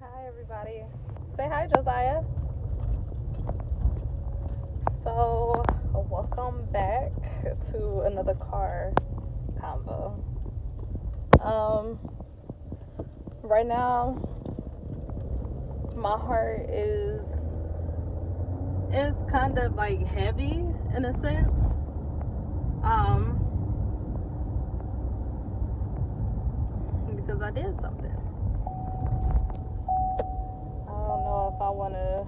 Hi, everybody. Say hi, Josiah. So, welcome back to another car combo. Right now, my heart is kind of like heavy in a sense. Because I did something. I don't know if I want to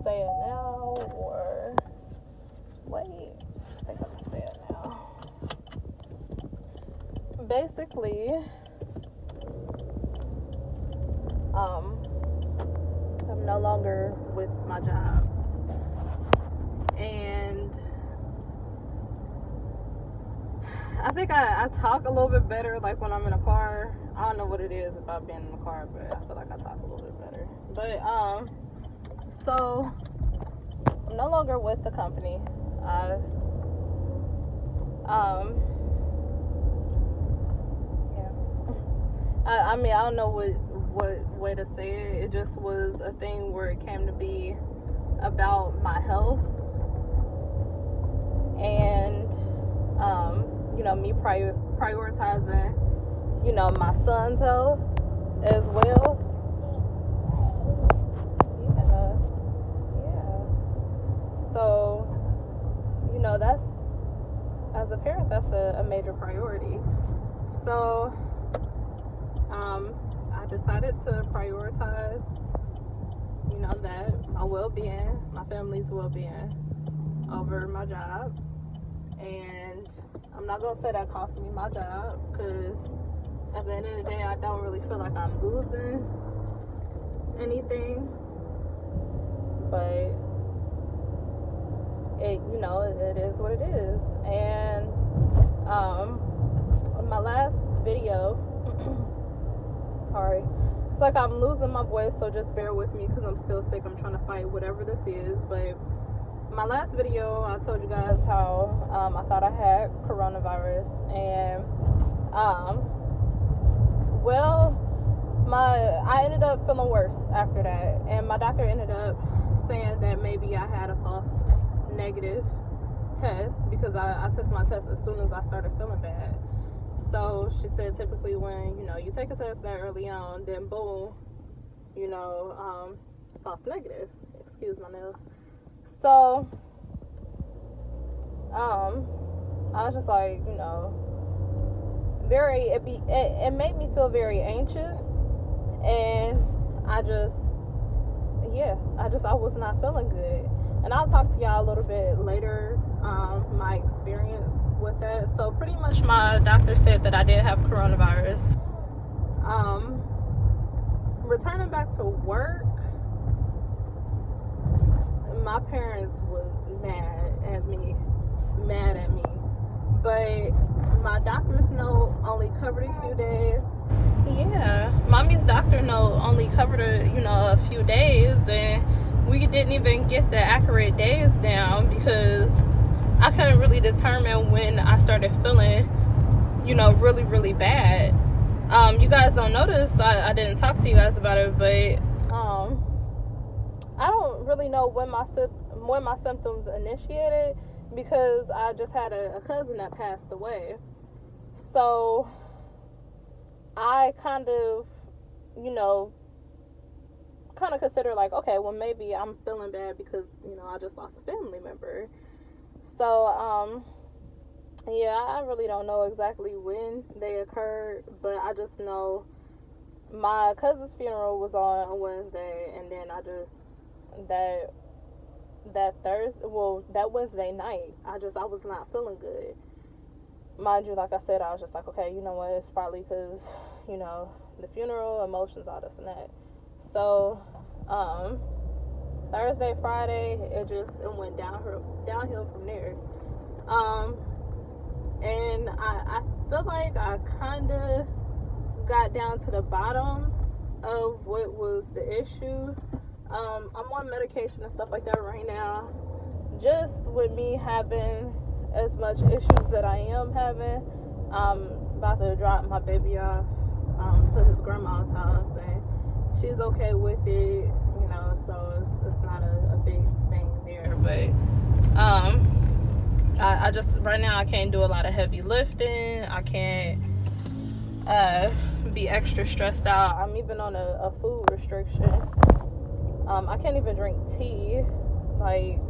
say it now or wait. I think I'm gonna say it now. Basically, I'm no longer with my job, and I think I talk a little bit better like when I'm in a car. I don't know what it is about being in the car, but I feel like I talk a little bit better. But so I'm no longer with the company. Yeah. I mean, I don't know what way to say it. It just was a thing where it came to be about my health and me prioritizing my son's health as well. Yeah. So that's, as a parent, that's a major priority. So I decided to prioritize that my well-being, my family's well-being over my job. And I'm not gonna say that cost me my job, because at the end of the day, I don't really feel like I'm losing anything. But it is what it is. And my last video, sorry, it's like I'm losing my voice, so just bear with me because I'm still sick. I'm trying to fight whatever this is. But my last video, I told you guys how I thought I had coronavirus, and I ended up feeling worse after that, and my doctor ended up saying that maybe I had a false negative test, because I took my test as soon as I started feeling bad. So she said typically when you take a test that early on, then boom, false negative. Excuse my nails. So I was just like, it made me feel very anxious, and I was not feeling good. And I'll talk to y'all a little bit later, my experience with that. So pretty much my doctor said that I did have coronavirus. Returning back to work, my parents was mad at me. But my doctor's note only covered a few days. Yeah, mommy's doctor note only covered a few days, and we didn't even get the accurate days down because I couldn't really determine when I started feeling really, really bad. You guys don't notice, I didn't talk to you guys about it, but I don't really know when my symptoms initiated, because I just had a cousin that passed away. So I kind of consider like, okay, well, maybe I'm feeling bad because I just lost a family member. So I really don't know exactly when they occurred, but I just know my cousin's funeral was on a Wednesday, and then that Wednesday night, I was not feeling good. Mind you, like I said, I was just like, okay, you know what, it's probably because, the funeral, emotions, all this and that. So, Thursday, Friday, it went downhill from there. And I feel like I kind of got down to the bottom of what was the issue. I'm on medication and stuff like that right now. Just with me having as much issues that I am having, I'm about to drop my baby off to his grandma's house, and she's okay with it, you know, so it's not a big thing there. But I just right now I can't do a lot of heavy lifting. I can't be extra stressed out. I'm even on a food restriction. I can't even drink tea, like,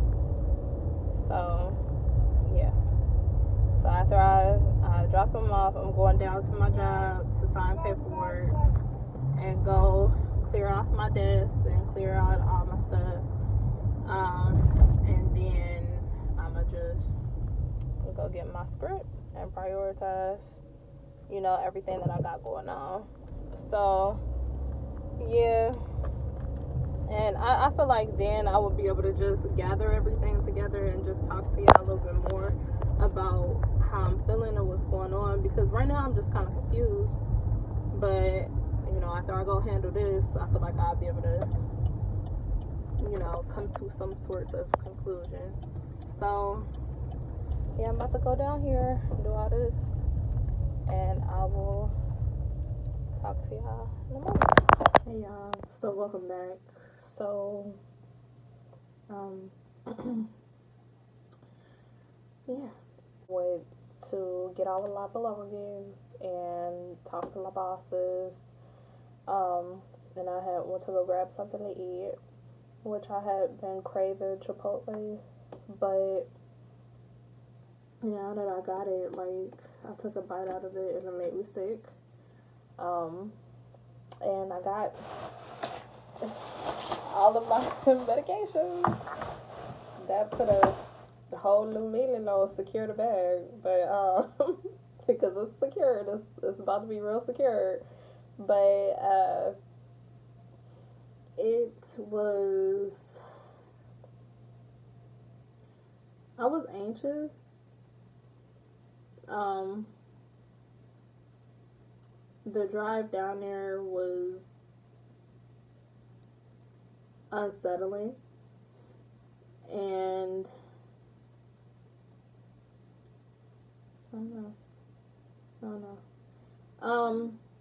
so yeah. So after I drop him off, I'm going down to my job to sign paperwork and go clear off my desk and clear out all my stuff. And then I'ma just go get my script and prioritize, you know, everything that I got going on. So yeah. And I feel like then I would be able to just gather everything together and just talk to y'all a little bit more about how I'm feeling and what's going on, because right now I'm just kind of confused. But, you know, after I go handle this, I feel like I'll be able to, you know, come to some sorts of conclusion. So, yeah, I'm about to go down here and do all this, and I will talk to y'all in a moment. Hey, y'all. So, welcome back. So, yeah. Went to get all of my belongings and talk to my bosses. And I went to go grab something to eat, which I had been craving Chipotle, but now that I got it, like, I took a bite out of it and it made me sick. And I got all of my medications. That put a whole new meaning on secure the bag, but because it's secured, it's about to be real secure. But I was anxious. The drive down there was unsettling, and I don't know.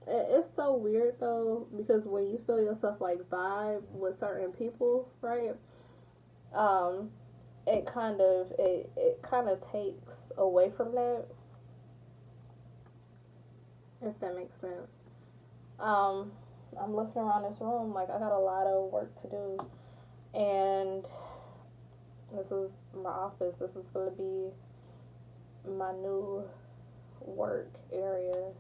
It's so weird though, because when you feel yourself like vibe with certain people, right? It kind of takes away from that, if that makes sense. I'm looking around this room like I got a lot of work to do, and this is my office. This is gonna be my new work area.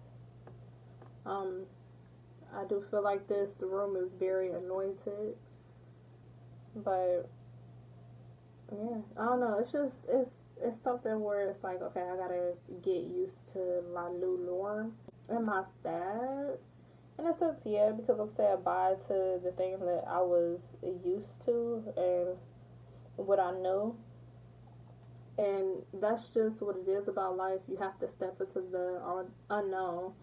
I do feel like this room is very anointed, but yeah, I don't know. It's something where it's like, okay, I gotta get used to my new norm. Am I sad? In a sense, yeah, because I'm saying bye to the things that I was used to and what I know. And that's just what it is about life. You have to step into the unknown.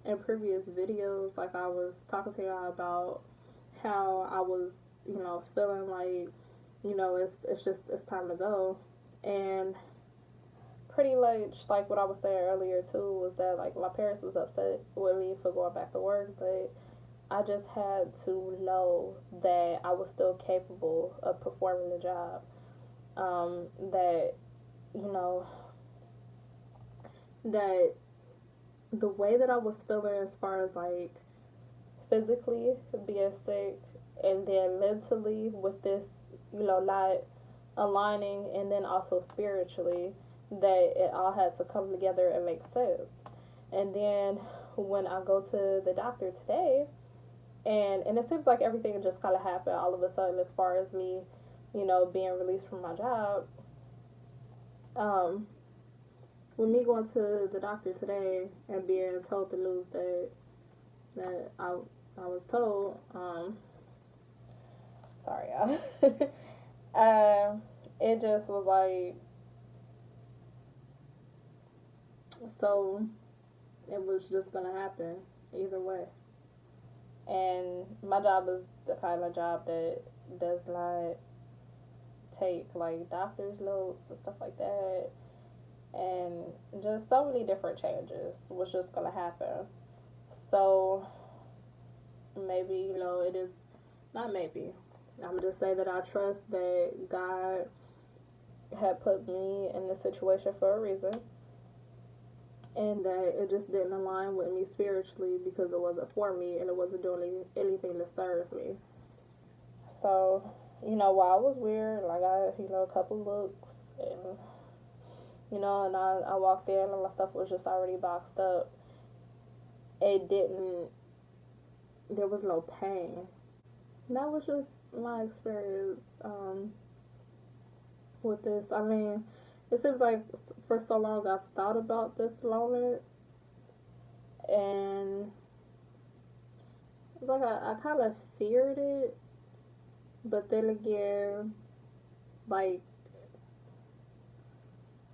In previous videos, like I was talking to y'all about how I was, you know, feeling like, you know, it's time to go. And pretty much like what I was saying earlier too was that like my parents was upset with me for going back to work, but I just had to know that I was still capable of performing the job. That, you know, that the way that I was feeling as far as like physically being sick, and then mentally with this, you know, not aligning, and then also spiritually, that it all had to come together and make sense. And then when I go to the doctor today, and it seems like everything just kind of happened all of a sudden as far as me, you know, being released from my job. With me going to the doctor today and being told the news that I was told, sorry, y'all. It just was like, so it was just gonna happen either way. And my job is the kind of job that does not take like doctor's notes and stuff like that, and just so many different changes was just gonna happen. So maybe, you know, it is not maybe. I'm gonna just say that I trust that God had put me in this situation for a reason, and that it just didn't align with me spiritually because it wasn't for me and it wasn't doing anything to serve me. So, you know, while it was weird, like I, you know, a couple looks, and you know, and I walked in and my stuff was just already boxed up. It didn't. There was no pain. And that was just my experience with this. I mean, it seems like for so long I've thought about this moment, and it's like I kind of feared it, but then again, like,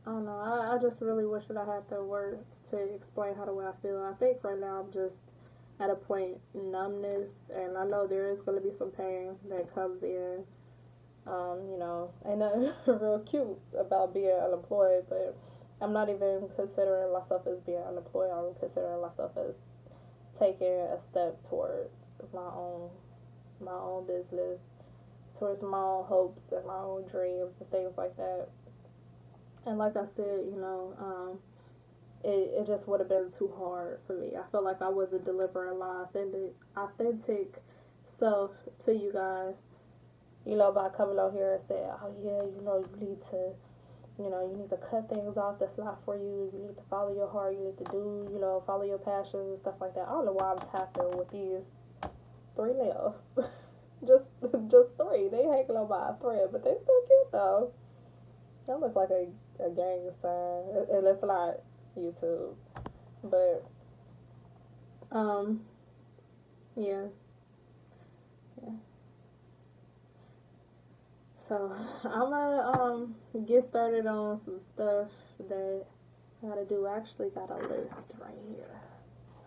I don't know. I just really wish that I had the words to explain how the way I feel. I think right now I'm just at a point numbness, and I know there is going to be some pain that comes in. You know, ain't nothing real cute about being unemployed, but I'm not even considering myself as being unemployed. I'm considering myself as taking a step towards my own business, towards my own hopes and my own dreams and things like that. And like I said, you know, it just would have been too hard for me. I felt like I wasn't delivering my authentic self to you guys, you know, by coming out here and saying, oh yeah, you need to cut things off that's not for you. You need to follow your heart. You need to do, you know, follow your passions and stuff like that. I don't know why I'm tapping with these 3 nails. just 3. They hanging on by a thread, but they still cute though. That look like a gang sign, and it's not YouTube, but yeah, yeah. So I'm gonna get started on some stuff that I gotta do. I actually got a list right here,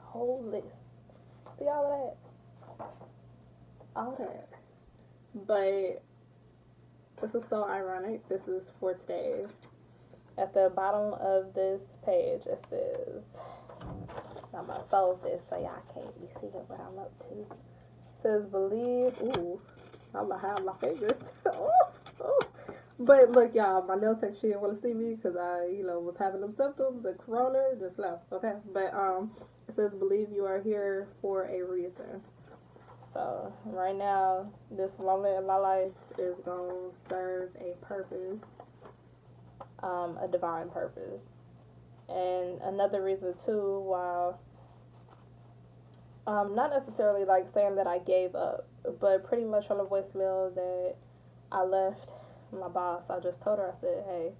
whole list. See all that. But this is so ironic. This is for today. At the bottom of this page, it says, I'm gonna fold this so y'all can't be seeing what I'm up to. It says, believe. Ooh, I'm gonna hide my fingers. Oh. But look, y'all, my nail tech, she didn't want to see me because I, you know, was having them symptoms of corona, just left. Okay, but it says, believe you are here for a reason. So right now, this moment in my life is gonna serve a purpose, a divine purpose. And another reason too, while not necessarily like saying that I gave up, but pretty much on the voicemail that I left my boss, I just told her, I said, hey,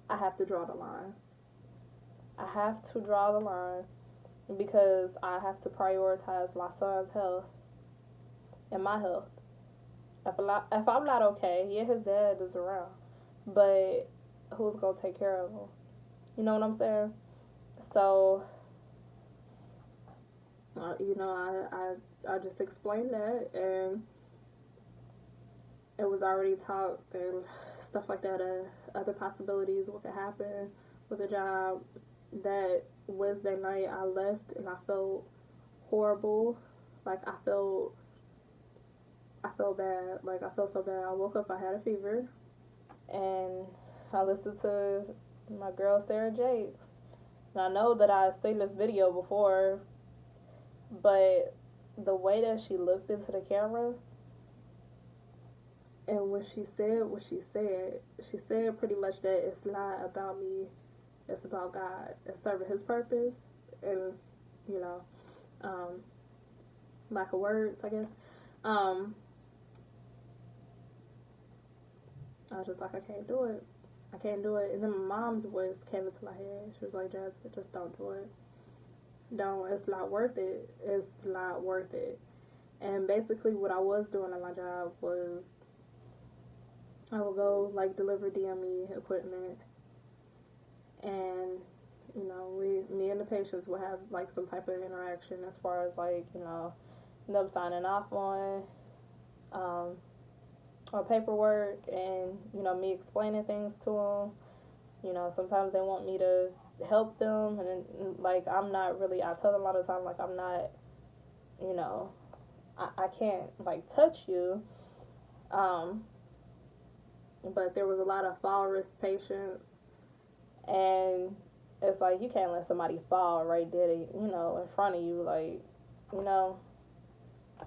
I have to draw the line. I have to draw the line because I have to prioritize my son's health and my health. If I'm not okay, yeah, his dad is around, but who's gonna take care of him? You know what I'm saying? So, you know, I just explained that, and it was already talked and stuff like that. Other possibilities, what could happen with the job. That Wednesday night, I left and I felt horrible. Like I felt bad. Like I felt so bad. I woke up, I had a fever, and I listened to my girl Sarah Jakes. And I know that I've seen this video before, but the way that she looked into the camera, and when she said what she said pretty much that it's not about me, it's about God and serving His purpose. And you know, lack of words, I guess. I was just like, I can't do it. I can't do it. And then my mom's voice came into my head. She was like, Jasmine, just don't do it. Don't. It's not worth it. It's not worth it. And basically what I was doing at my job was I would go like deliver DME equipment, and you know, me and the patients would have like some type of interaction as far as like, you know, them signing off on paperwork, and you know, me explaining things to them. You know, sometimes they want me to help them, and then, like, I'm not really. I tell them all the time, like, I'm not you know, I can't like touch you. Um, but there was a lot of fall risk patients, and it's like you can't let somebody fall right there, in front of you, like, you know.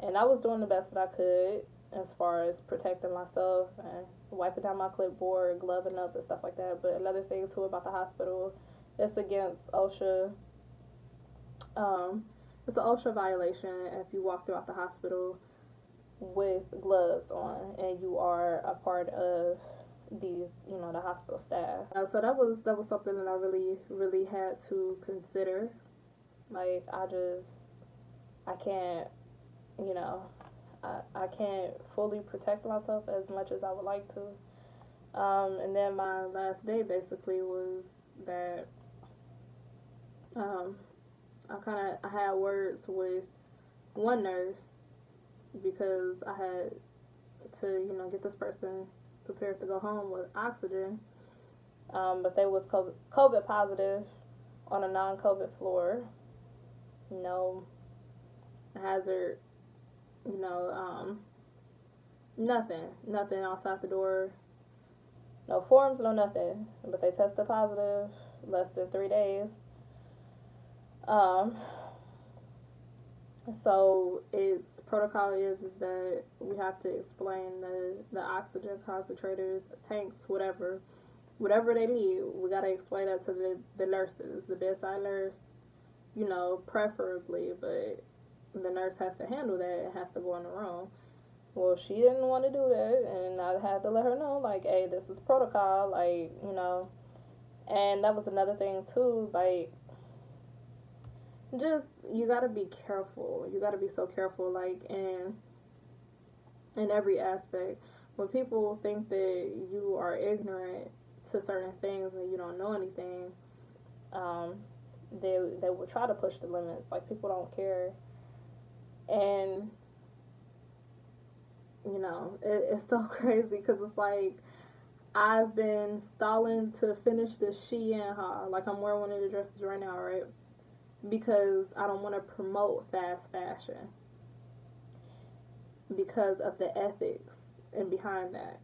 And I was doing the best that I could as far as protecting myself and wiping down my clipboard, gloving up and stuff like that. But another thing too about the hospital, it's against OSHA. Um, it's an OSHA violation if you walk throughout the hospital with gloves on and you are a part of the hospital staff. So that was something that I really had to consider. Like I can't, you know, I can't fully protect myself as much as I would like to. And then my last day basically was that um, I had words with one nurse because I had to get this person prepared to go home with oxygen. But they was COVID positive on a non-COVID floor. No hazard, nothing outside the door. No forms, no nothing. But they tested positive less than 3 days. So its protocol is that we have to explain the oxygen concentrators, tanks, whatever they need. We gotta explain that to the nurses, the bedside nurse, preferably, but the nurse has to handle that. It has to go in the room. Well, she didn't want to do that, and I had to let her know, like, hey, this is protocol, like, And that was another thing too, like, just you gotta be careful. You gotta be so careful, like in every aspect. When people think that you are ignorant to certain things and you don't know anything, they will try to push the limits. Like, people don't care, and it's so crazy because it's like I've been stalling to finish the Shein haul. Like, I'm wearing one of the dresses right now, right? Because I don't want to promote fast fashion because of the ethics and behind that.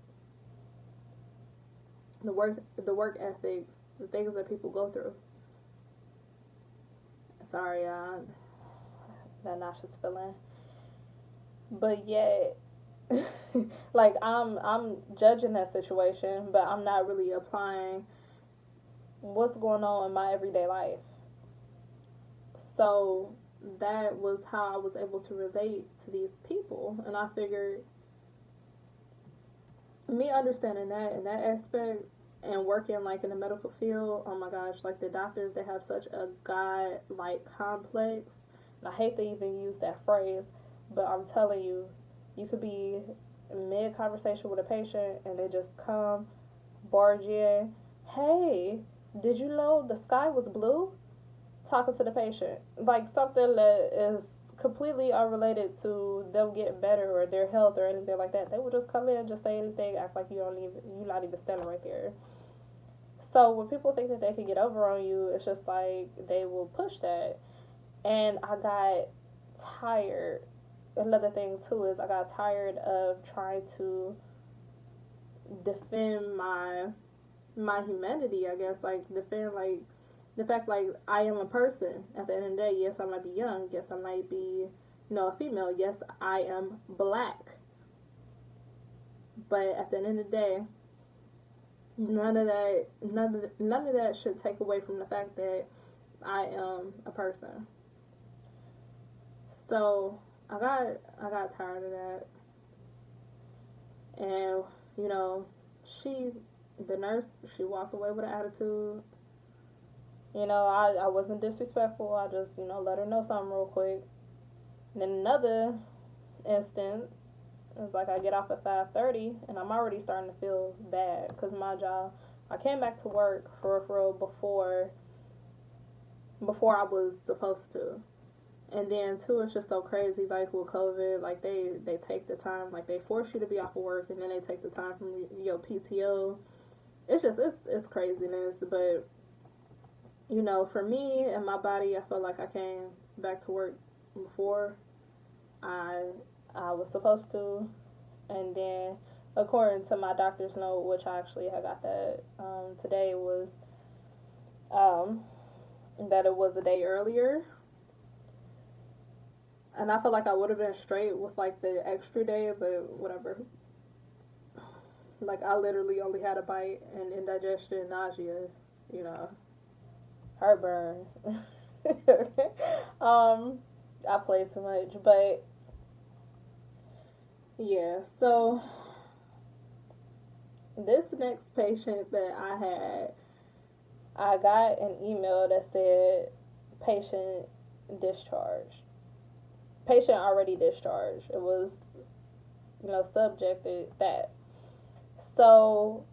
The work ethics, the things that people go through. Sorry, that nauseous feeling. But yet, like, I'm judging that situation, but I'm not really applying what's going on in my everyday life. So that was how I was able to relate to these people, and I figured me understanding that in that aspect and working like in the medical field, oh my gosh, like the doctors, they have such a God-like complex. And I hate to even use that phrase, but I'm telling you, you could be mid conversation with a patient and they just come barge in, hey, did you know the sky was blue? Talking to the patient, like something that is completely unrelated to them getting better or their health or anything like that. They would just come in and just say anything, act like you're not even standing right there. So when people think that they can get over on you, it's just like they will push that. And I got tired. Another thing too is I got tired of trying to defend my humanity, I guess, like defend like the fact, like, I am a person. At the end of the day, yes, I might be young. Yes, I might be, a female. Yes, I am black. But at the end of the day, none of that should take away from the fact that I am a person. So I got tired of that, and the nurse, she walked away with an attitude. I wasn't disrespectful. I just, let her know something real quick. And then another instance is like I get off at 5:30 and I'm already starting to feel bad because my job, I came back to work for real before I was supposed to. And then too, it's just so crazy, like with COVID, like they take the time, like they force you to be off of work and then they take the time from your PTO. It's craziness, but for me and my body, I felt like I came back to work before I I was supposed to, and then according to my doctor's note, which I actually had got that today, was um, that it was a day earlier, and I feel like I would have been straight with like the extra day, but whatever. Like I literally only had a bite and indigestion, nausea, you know, heartburn. um, I played too much, but yeah. So this next patient that I had, I got an email that said patient discharged. Patient already discharged. It was, subjected that. So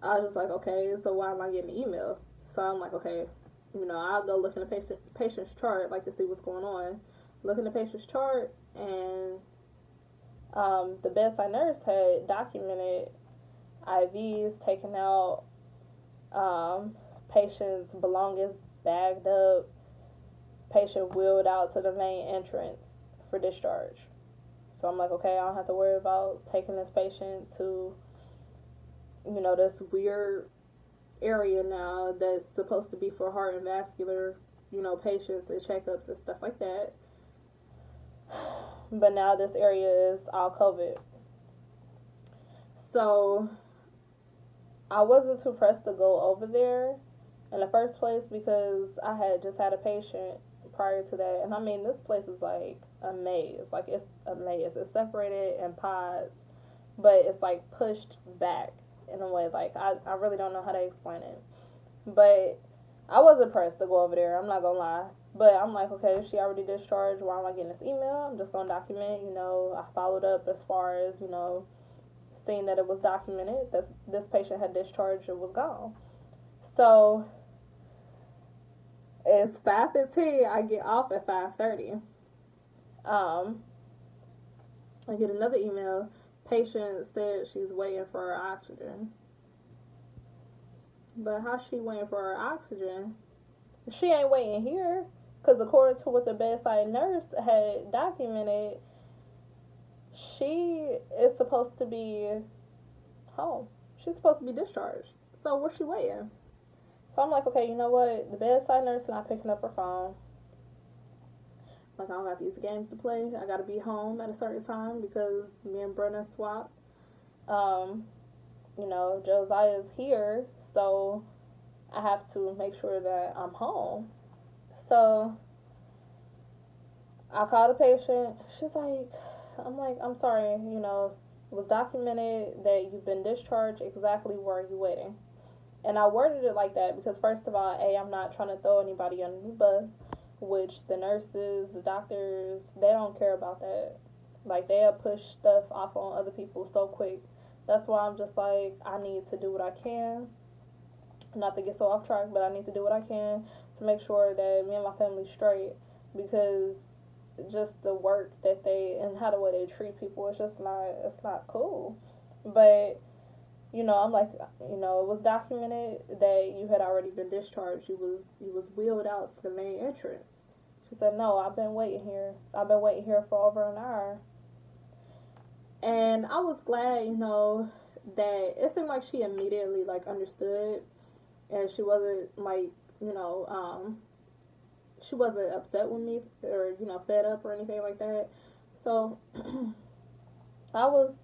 I was just like, okay, so why am I getting an email? So I'm like, okay, I'll go look in the patient's chart, like to see what's going on. Look in the patient's chart, and the bedside nurse had documented IVs taken out, patient's belongings bagged up, patient wheeled out to the main entrance for discharge. So I'm like, okay, I don't have to worry about taking this patient to, this weird area now that's supposed to be for heart and vascular, patients and checkups and stuff like that. But now this area is all COVID. So I wasn't too pressed to go over there in the first place because I had just had a patient prior to that. And I mean, this place is like a maze. Like, it's a maze. It's separated in pods, but it's like pushed back in a way. Like, I really don't know how to explain it. But I wasn't pressed to go over there. I'm not going to lie. But I'm like, okay, she already discharged. Why am I getting this email? I'm just going to document, I followed up as far as, seeing that it was documented that this patient had discharged and was gone. So it's 5:15. I get off at 5:30. I get another email. Patient said she's waiting for her oxygen. But how's she waiting for her oxygen? She ain't waiting here. Because according to what the bedside nurse had documented, she is supposed to be home. She's supposed to be discharged. So where's she waiting? So I'm like, okay, you know what? The bedside nurse not picking up her phone. Like, I don't got these games to play. I gotta be home at a certain time because me and Brenna swapped. Josiah's here, so I have to make sure that I'm home. So I called the patient. She's like, I'm sorry, it was documented that you've been discharged. Exactly where are you waiting? And I worded it like that because, first of all, I'm not trying to throw anybody under the bus, which the nurses, the doctors, they don't care about that. Like, they'll push stuff off on other people so quick. That's why I'm just like, I need to do what I can. Not to get so off track, but I need to do what I can to make sure that me and my family's straight, because just the work that they and how the way they treat people, it's not cool. But I'm like, it was documented that you had already been discharged. You was wheeled out to the main entrance. She said, no, I've been waiting here. I've been waiting here for over an hour. And I was glad, that it seemed like she immediately like understood, and she wasn't like, she wasn't upset with me or fed up or anything like that. So I was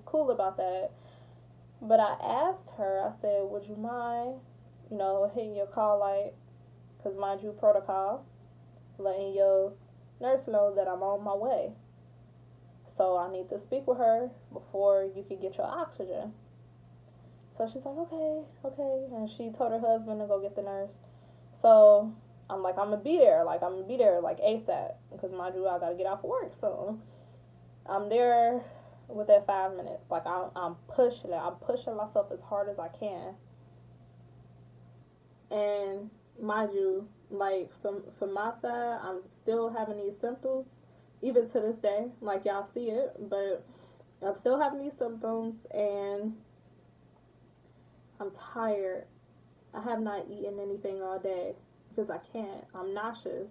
cool about that. But I asked her, I said, would you mind, hitting your call light? Because, mind you, protocol, letting your nurse know that I'm on my way. So I need to speak with her before you can get your oxygen. So she's like, okay. And she told her husband to go get the nurse. So I'm like, I'm going to be there. Like, ASAP. Because, mind you, I got to get off work. So I'm there within 5 minutes. Like, I'm pushing it. I'm pushing myself as hard as I can. And mind you, like, from my side, I'm still having these symptoms, even to this day. Like, y'all see it, but I'm still having these symptoms, and I'm tired. I have not eaten anything all day because I can't. I'm nauseous,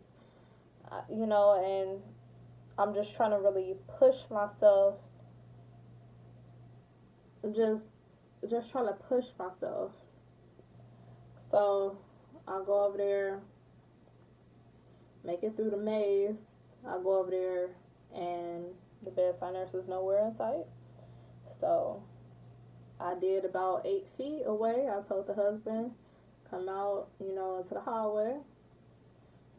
and I'm just trying to really push myself, just just trying to push myself. So I'll go over there, make it through the maze. I'll go over there, and the bedside nurse is nowhere in sight. So I did about 8 feet away. I told the husband, come out, into the hallway,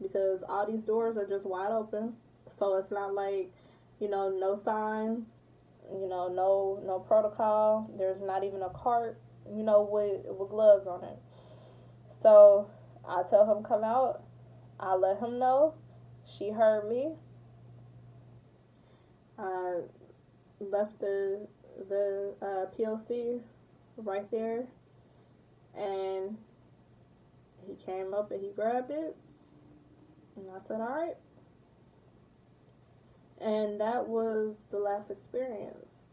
because all these doors are just wide open. So it's not like, no signs, no protocol. There's not even a cart, with gloves on it. So I tell him come out. I let him know. She heard me. I left the PLC right there, and he came up and he grabbed it, and I said, all right. And that was the last experience.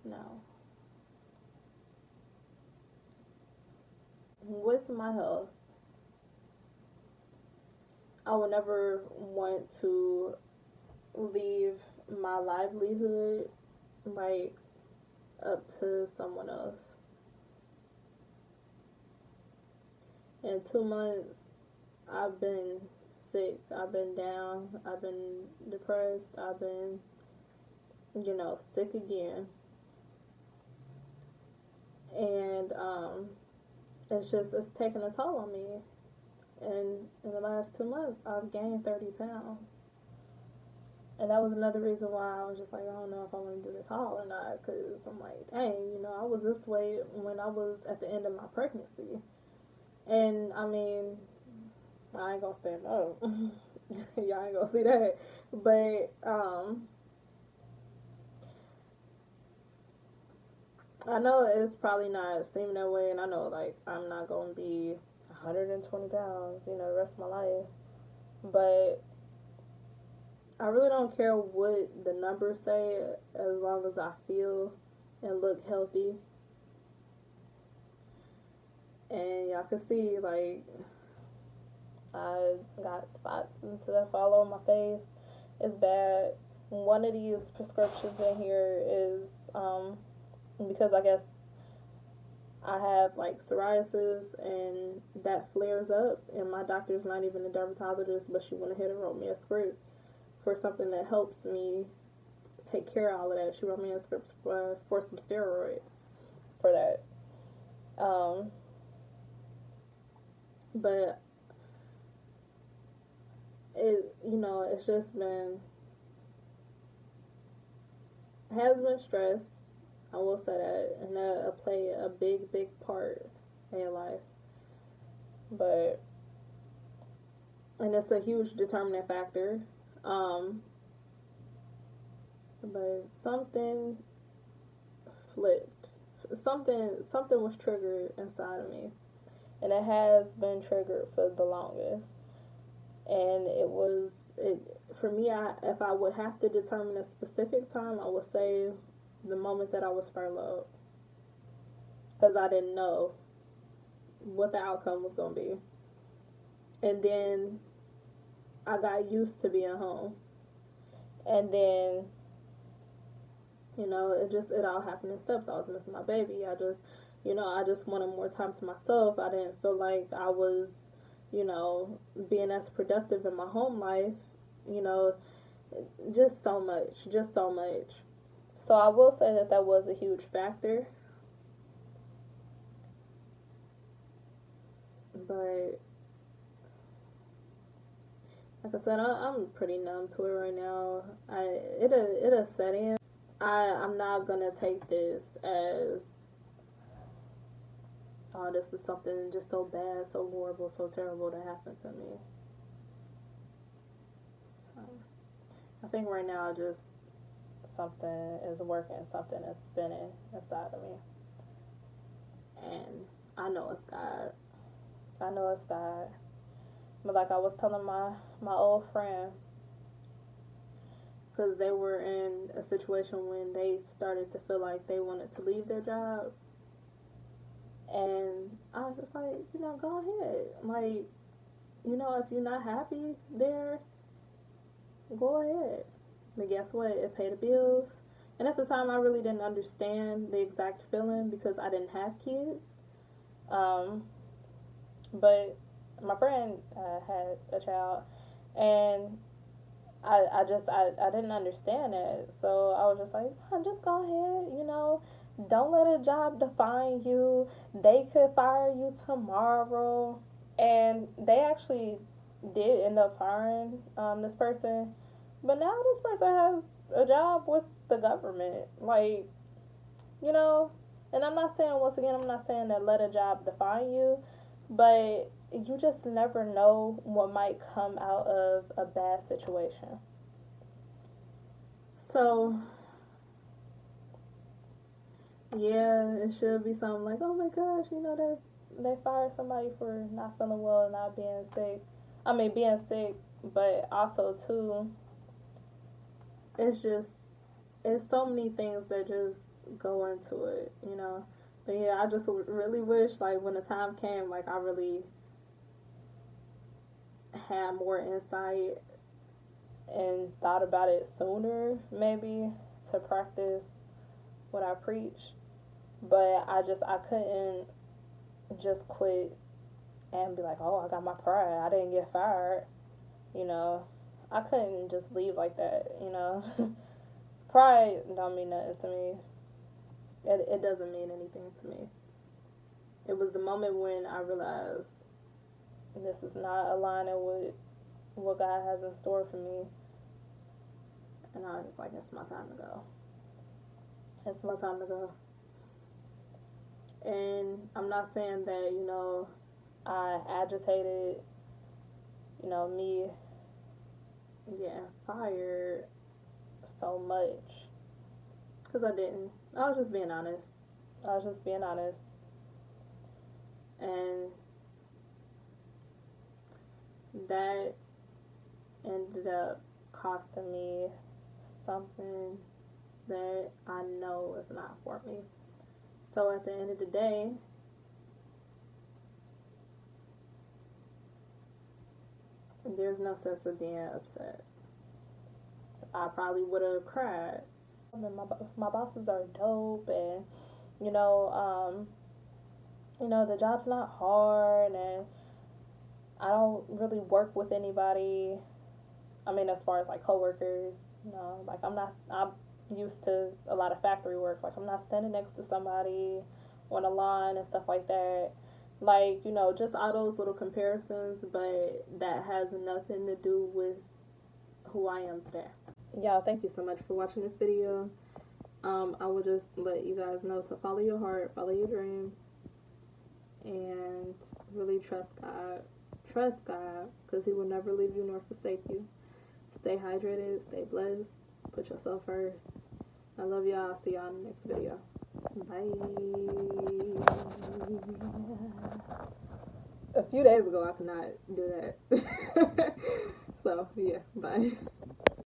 No. With my health, I would never want to leave my livelihood like up to someone else. In 2 months, I've been sick, I've been down, I've been depressed, I've been, sick again. And it's taken a toll on me. And in the last 2 months, I've gained 30 pounds. And that was another reason why I was just like, I don't know if I want to do this haul or not. Because I'm like, dang, I was this way when I was at the end of my pregnancy. And, I mean, I ain't going to stand up. Y'all ain't going to see that. But, I know it's probably not seeming that way. And I know, like, I'm not going to be 120 pounds, the rest of my life. But I really don't care what the numbers say as long as I feel and look healthy. And y'all can see, like, I got spots that fall on my face. It's bad. One of these prescriptions in here is because I guess I have like psoriasis and that flares up, and my doctor's not even a dermatologist, but she went ahead and wrote me a script for something that helps me take care of all of that. She wrote me a script for some steroids for that. But it's just has been stress. I will say that, and that play a big part in your life. But and it's a huge determining factor. But something flipped. Something was triggered inside of me, and it has been triggered for the longest. And it for me. If I would have to determine a specific time, I would say the moment that I was furloughed, because I didn't know what the outcome was going to be. And then I got used to being home. And then, it all happened in steps. I was missing my baby. I just wanted more time to myself. I didn't feel like I was, being as productive in my home life, just so much. So I will say that was a huge factor. But like I said, I'm pretty numb to it right now. It'll set in. I'm not gonna take this as, oh, this is something just so bad, so horrible, so terrible to happen to me. I think right now just something is working, something is spinning inside of me. And I know it's God. I know it's God. But like I was telling my old friend, because they were in a situation when they started to feel like they wanted to leave their job. And I was just like, go ahead. Like, if you're not happy there, go ahead. But guess what? It paid the bills. And at the time, I really didn't understand the exact feeling because I didn't have kids. Um, but my friend had a child, and I didn't understand it. So I was just like, just go ahead. Don't let a job define you. They could fire you tomorrow. And they actually did end up firing this person. But now this person has a job with the government. Like, and I'm not saying, once again, I'm not saying that let a job define you, but you just never know what might come out of a bad situation. So, yeah, it should be something like, oh my gosh, they fired somebody for not feeling well and not being sick. I mean, being sick, but also too, it's just, it's so many things that just go into it. But yeah, I just really wish, like, when the time came, like, I really had more insight and thought about it sooner, maybe, to practice what I preach. But I couldn't just quit and be like, oh, I got my pride, I didn't get fired. I couldn't just leave like that. Pride don't mean nothing to me. It doesn't mean anything to me. It was the moment when I realized this is not aligning with what God has in store for me. And I was just like, it's my time to go. It's my time to go. And I'm not saying that, I agitated, me getting fired so much. Because I didn't. I was just being honest. And that ended up costing me something that I know is not for me. So at the end of the day, there's no sense of being upset. I probably would have cried. I mean, my bosses are dope, and the job's not hard, and I don't really work with anybody. I mean, as far as like coworkers, like I'm used to a lot of factory work. Like, I'm not standing next to somebody on a line and stuff like that. Like, just all those little comparisons, but that has nothing to do with who I am today. Y'all, thank you so much for watching this video. I will just let you guys know to follow your heart, follow your dreams, and really trust God. Trust God, because He will never leave you nor forsake you. Stay hydrated, stay blessed, put yourself first. I love y'all. I'll see y'all in the next video. Bye. A few days ago, I could not do that. So, yeah, bye.